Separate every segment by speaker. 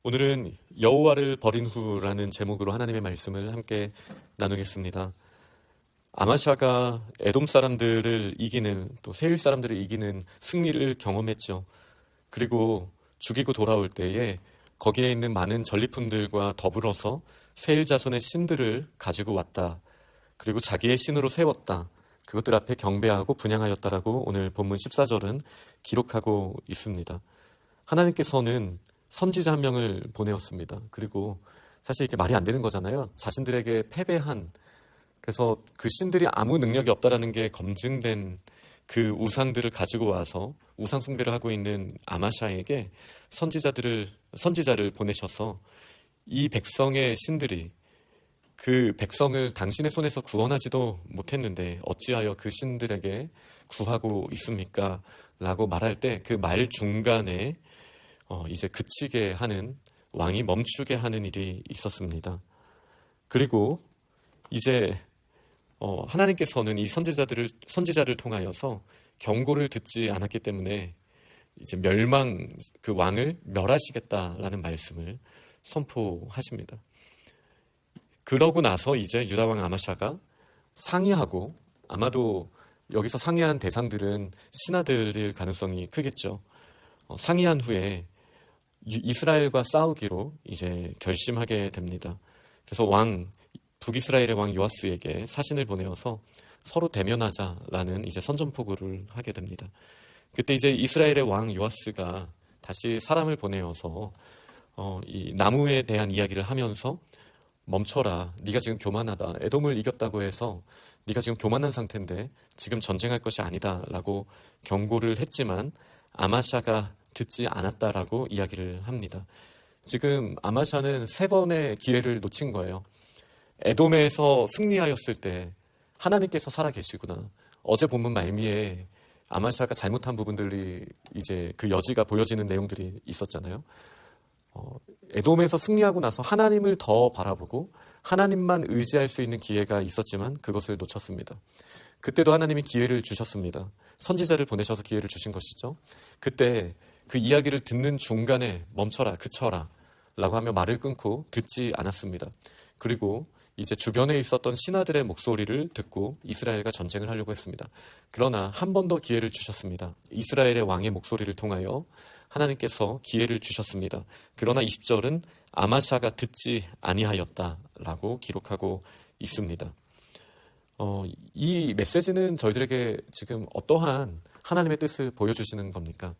Speaker 1: 오늘은 여호와를 버린 후라는 제목으로 하나님의 말씀을 함께 나누겠습니다. 아마샤가 에돔 사람들을 이기는, 또 세일 사람들을 이기는 승리를 경험했죠. 그리고 죽이고 돌아올 때에 거기에 있는 많은 전리품들과 더불어서 세일 자손의 신들을 가지고 왔다. 그리고 자기의 신으로 세웠다. 그것들 앞에 경배하고 분향하였다라고 오늘 본문 14절은 기록하고 있습니다. 하나님께서는 선지자 한 명을 보내었습니다. 그리고 사실 이게 말이 안 되는 거잖아요. 자신들에게 패배한, 그래서 그 신들이 아무 능력이 없다라는 게 검증된 그 우상들을 가지고 와서 우상 숭배를 하고 있는 아마샤에게 선지자를 보내셔서 이 백성의 신들이 그 백성을 당신의 손에서 구원하지도 못했는데 어찌하여 그 신들에게 구하고 있습니까? 라고 말할 때 그 말 중간에 이제 그치게 하는, 왕이 멈추게 하는 일이 있었습니다. 그리고 이제 하나님께서는 이 선지자를 통하여서 경고를 듣지 않았기 때문에 이제 그 왕을 멸하시겠다라는 말씀을 선포하십니다. 그러고 나서 이제 유다 왕 아마샤가 상의하고, 아마도 여기서 상의한 대상들은 신하들일 가능성이 크겠죠. 상의한 후에 이스라엘과 싸우기로 이제 결심하게 됩니다. 그래서 북이스라엘의 왕 요아스에게 사신을 보내어서 서로 대면하자라는 이제 선전포고를 하게 됩니다. 그때 이제 이스라엘의 왕 요아스가 다시 사람을 보내어서 이 나무에 대한 이야기를 하면서 멈춰라, 네가 지금 교만하다, 에돔을 이겼다고 해서 네가 지금 교만한 상태인데 지금 전쟁할 것이 아니다라고 경고를 했지만 아마샤가 듣지 않았다라고 이야기를 합니다. 지금 아마샤는 3번의 기회를 놓친 거예요. 에돔에서 승리하였을 때 하나님께서 살아계시구나. 어제 본문 말미에 아마샤가 잘못한 부분들이 이제 그 여지가 보여지는 내용들이 있었잖아요. 에돔에서 승리하고 나서 하나님을 더 바라보고 하나님만 의지할 수 있는 기회가 있었지만 그것을 놓쳤습니다. 그때도 하나님이 기회를 주셨습니다. 선지자를 보내셔서 기회를 주신 것이죠. 그때 그 이야기를 듣는 중간에 멈춰라, 그쳐라 라고 하며 말을 끊고 듣지 않았습니다. 그리고 이제 주변에 있었던 신하들의 목소리를 듣고 이스라엘과 전쟁을 하려고 했습니다. 그러나 한 번 더 기회를 주셨습니다. 이스라엘의 왕의 목소리를 통하여 하나님께서 기회를 주셨습니다. 그러나 20절은 아마샤가 듣지 아니하였다라고 기록하고 있습니다. 이 메시지는 저희들에게 지금 어떠한 하나님의 뜻을 보여주시는 겁니까?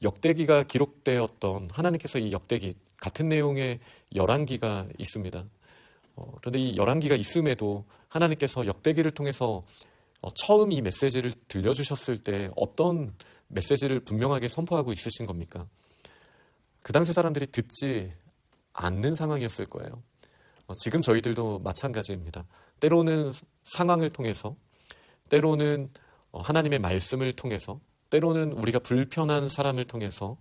Speaker 1: 역대기가 기록되었던, 하나님께서 이 역대기 같은 내용의 열왕기가 있습니다. 그런데 이 열왕기가 있음에도 하나님께서 역대기를 통해서 처음 이 메시지를 들려주셨을 때 어떤 메시지를 분명하게 선포하고 있으신 겁니까? 그 당시 사람들이 듣지 않는 상황이었을 거예요. 지금 저희들도 마찬가지입니다. 때로는 상황을 통해서, 때로는 하나님의 말씀을 통해서, 때로는 우리가 불편한 사람을 통해서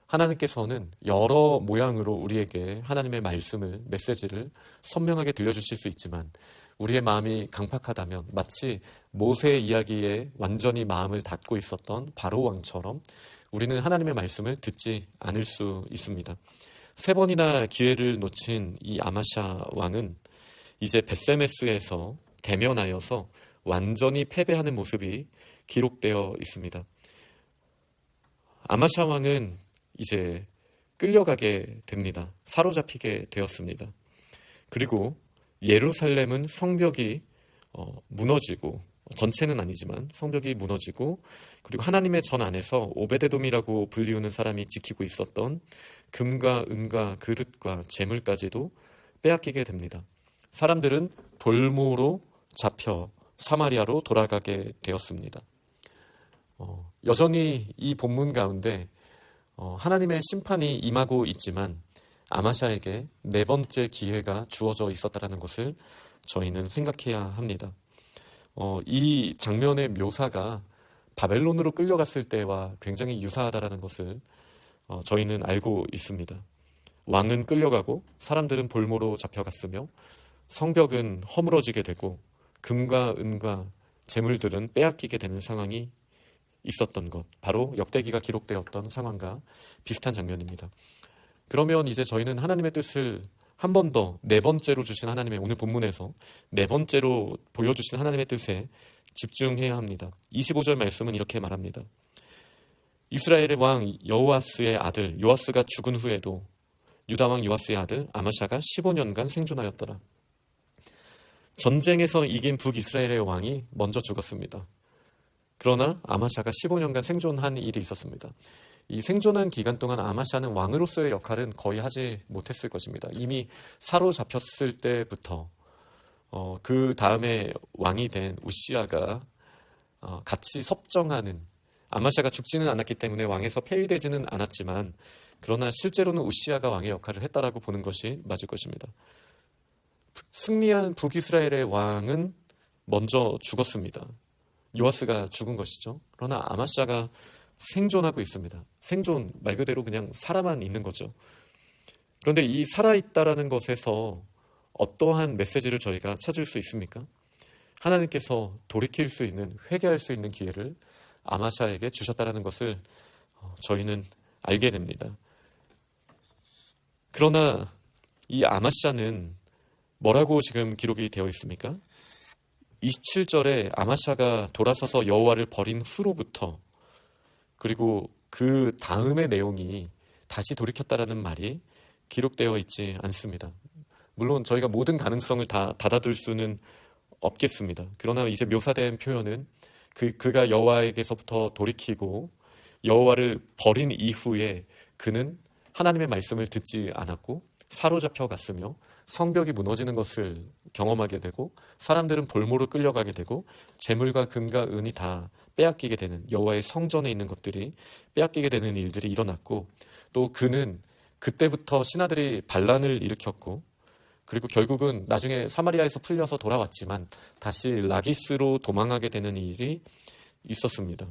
Speaker 1: 하나님께서는 여러 모양으로 우리에게 하나님의 말씀을, 메시지를 선명하게 들려주실 수 있지만 우리의 마음이 강팍하다면 마치 모세의 이야기에 완전히 마음을 닫고 있었던 바로 왕처럼 우리는 하나님의 말씀을 듣지 않을 수 있습니다. 3번이나 기회를 놓친 이 아마샤 왕은 이제 벳세메스에서 대면하여서 완전히 패배하는 모습이 기록되어 있습니다. 아마샤 왕은 이제 끌려가게 됩니다. 사로잡히게 되었습니다. 그리고 예루살렘은 성벽이 무너지고, 전체는 아니지만 성벽이 무너지고, 그리고 하나님의 전 안에서 오베데돔이라고 불리우는 사람이 지키고 있었던 금과 은과 그릇과 재물까지도 빼앗기게 됩니다. 사람들은 돌모로 잡혀 사마리아로 돌아가게 되었습니다. 여전히 이 본문 가운데 하나님의 심판이 임하고 있지만 아마샤에게 4번째 기회가 주어져 있었다는 것을 저희는 생각해야 합니다. 이 장면의 묘사가 바벨론으로 끌려갔을 때와 굉장히 유사하다는 것을 저희는 알고 있습니다. 왕은 끌려가고 사람들은 볼모로 잡혀갔으며 성벽은 허물어지게 되고 금과 은과 재물들은 빼앗기게 되는 상황이 있었던 것, 바로 역대기가 기록되었던 상황과 비슷한 장면입니다. 그러면 이제 저희는 하나님의 뜻을 한 번 더 네 번째로 주신 하나님의 오늘 본문에서 네 번째로 보여주신 하나님의 뜻에 집중해야 합니다. 25절 말씀은 이렇게 말합니다. 이스라엘의 왕 여호아스의 아들 요아스가 죽은 후에도 유다 왕 요아스의 아들 아마샤가 15년간 생존하였더라. 전쟁에서 이긴 북이스라엘의 왕이 먼저 죽었습니다. 그러나 아마샤가 15년간 생존한 일이 있었습니다. 이 생존한 기간 동안 아마샤는 왕으로서의 역할은 거의 하지 못했을 것입니다. 이미 사로잡혔을 때부터 그 다음에 왕이 된 우시아가 같이 섭정하는, 아마샤가 죽지는 않았기 때문에 왕에서 폐위되지는 않았지만 그러나 실제로는 우시아가 왕의 역할을 했다라고 보는 것이 맞을 것입니다. 승리한 북이스라엘의 왕은 먼저 죽었습니다. 요아스가 죽은 것이죠. 그러나 아마샤가 생존하고 있습니다. 생존 말 그대로 그냥 살아만 있는 거죠. 그런데 이 살아있다라는 것에서 어떠한 메시지를 저희가 찾을 수 있습니까? 하나님께서 돌이킬 수 있는, 회개할 수 있는 기회를 아마샤에게 주셨다라는 것을 저희는 알게 됩니다. 그러나 이 아마샤는 뭐라고 지금 기록이 되어 있습니까? 27절에 아마샤가 돌아서서 여호와를 버린 후로부터, 그리고 그 다음의 내용이 다시 돌이켰다라는 말이 기록되어 있지 않습니다. 물론 저희가 모든 가능성을 다 닫아둘 수는 없겠습니다. 그러나 이제 묘사된 표현은 그가 여호와에게서부터 돌이키고 여호와를 버린 이후에 그는 하나님의 말씀을 듣지 않았고 사로잡혀 갔으며 성벽이 무너지는 것을 경험하게 되고 사람들은 볼모로 끌려가게 되고 재물과 금과 은이 다 빼앗기게 되는, 여호와의 성전에 있는 것들이 빼앗기게 되는 일들이 일어났고, 또 그는 그때부터 신하들이 반란을 일으켰고, 그리고 결국은 나중에 사마리아에서 풀려서 돌아왔지만 다시 라기스로 도망하게 되는 일이 있었습니다.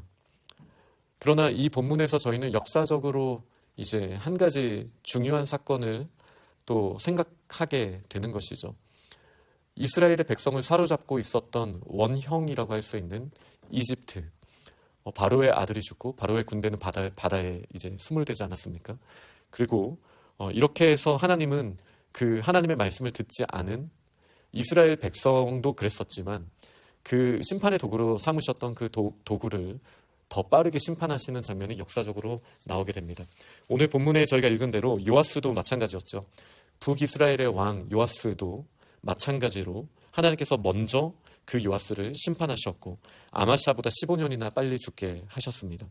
Speaker 1: 그러나 이 본문에서 저희는 역사적으로 이제 한 가지 중요한 사건을 또 생각하게 되는 것이죠. 이스라엘의 백성을 사로잡고 있었던 원형이라고 할 수 있는 이집트, 바로의 아들이 죽고 바로의 군대는 바다에 이제 수몰되지 않았습니까? 그리고 이렇게 해서 하나님은 그 하나님의 말씀을 듣지 않은 이스라엘 백성도 그랬었지만 그 심판의 도구로 삼으셨던 그 도구를 더 빠르게 심판하시는 장면이 역사적으로 나오게 됩니다. 오늘 본문에 저희가 읽은 대로 요아스도 마찬가지였죠. 북이스라엘의 왕 요아스도 마찬가지로 하나님께서 먼저 그 요아스를 심판하셨고 아마샤보다 15년이나 빨리 죽게 하셨습니다.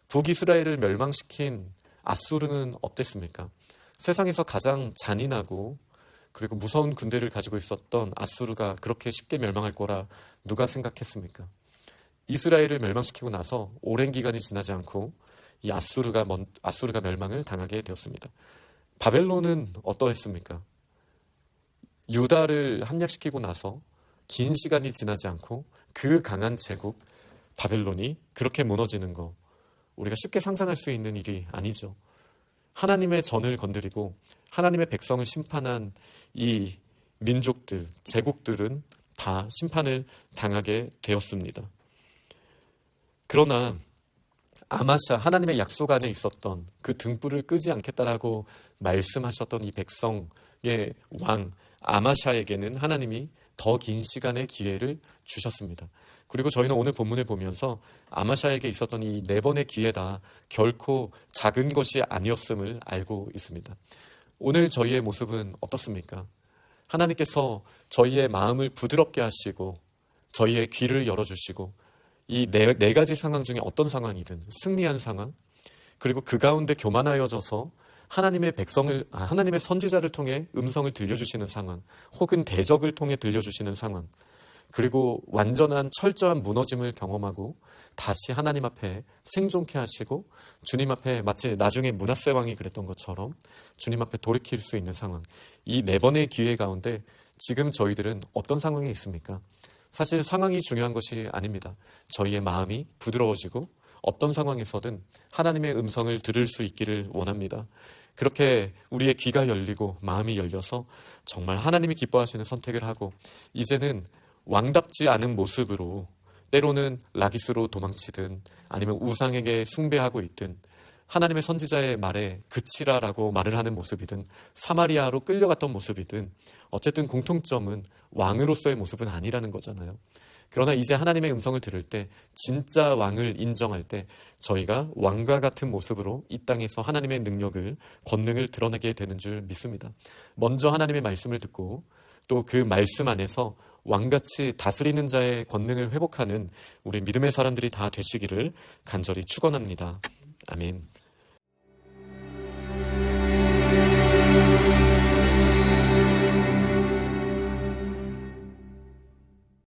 Speaker 1: 북이스라엘을 멸망시킨 아수르는 어땠습니까? 세상에서 가장 잔인하고 그리고 무서운 군대를 가지고 있었던 아수르가 그렇게 쉽게 멸망할 거라 누가 생각했습니까? 이스라엘을 멸망시키고 나서 오랜 기간이 지나지 않고 이 아수르가 멸망을 당하게 되었습니다. 바벨론은 어떠했습니까? 유다를 함락시키고 나서 긴 시간이 지나지 않고 그 강한 제국 바벨론이 그렇게 무너지는 거 우리가 쉽게 상상할 수 있는 일이 아니죠. 하나님의 전을 건드리고 하나님의 백성을 심판한 이 민족들, 제국들은 다 심판을 당하게 되었습니다. 그러나 아마샤, 하나님의 약속 안에 있었던 그 등불을 끄지 않겠다라고 말씀하셨던 이 백성의 왕 아마샤에게는 하나님이 더 긴 시간의 기회를 주셨습니다. 그리고 저희는 오늘 본문을 보면서 아마샤에게 있었던 이 4번의 기회다 결코 작은 것이 아니었음을 알고 있습니다. 오늘 저희의 모습은 어떻습니까? 하나님께서 저희의 마음을 부드럽게 하시고 저희의 귀를 열어주시고 이 네 가지 상황 중에 어떤 상황이든 승리한 상황, 그리고 그 가운데 교만하여져서 하나님의 백성을, 하나님의 선지자를 통해 음성을 들려주시는 상황, 혹은 대적을 통해 들려주시는 상황, 그리고 완전한 철저한 무너짐을 경험하고 다시 하나님 앞에 생존케 하시고 주님 앞에 마치 나중에 므낫세 왕이 그랬던 것처럼 주님 앞에 돌이킬 수 있는 상황, 이 4번의 기회 가운데 지금 저희들은 어떤 상황에 있습니까? 사실 상황이 중요한 것이 아닙니다. 저희의 마음이 부드러워지고 어떤 상황에서든 하나님의 음성을 들을 수 있기를 원합니다. 그렇게 우리의 귀가 열리고 마음이 열려서 정말 하나님이 기뻐하시는 선택을 하고 이제는 왕답지 않은 모습으로 때로는 라기스로 도망치든 아니면 우상에게 숭배하고 있든 하나님의 선지자의 말에 그치라라고 말을 하는 모습이든 사마리아로 끌려갔던 모습이든 어쨌든 공통점은 왕으로서의 모습은 아니라는 거잖아요. 그러나 이제 하나님의 음성을 들을 때, 진짜 왕을 인정할 때 저희가 왕과 같은 모습으로 이 땅에서 하나님의 능력을, 권능을 드러내게 되는 줄 믿습니다. 먼저 하나님의 말씀을 듣고 또 그 말씀 안에서 왕같이 다스리는 자의 권능을 회복하는 우리 믿음의 사람들이 다 되시기를 간절히 축원합니다. 아멘.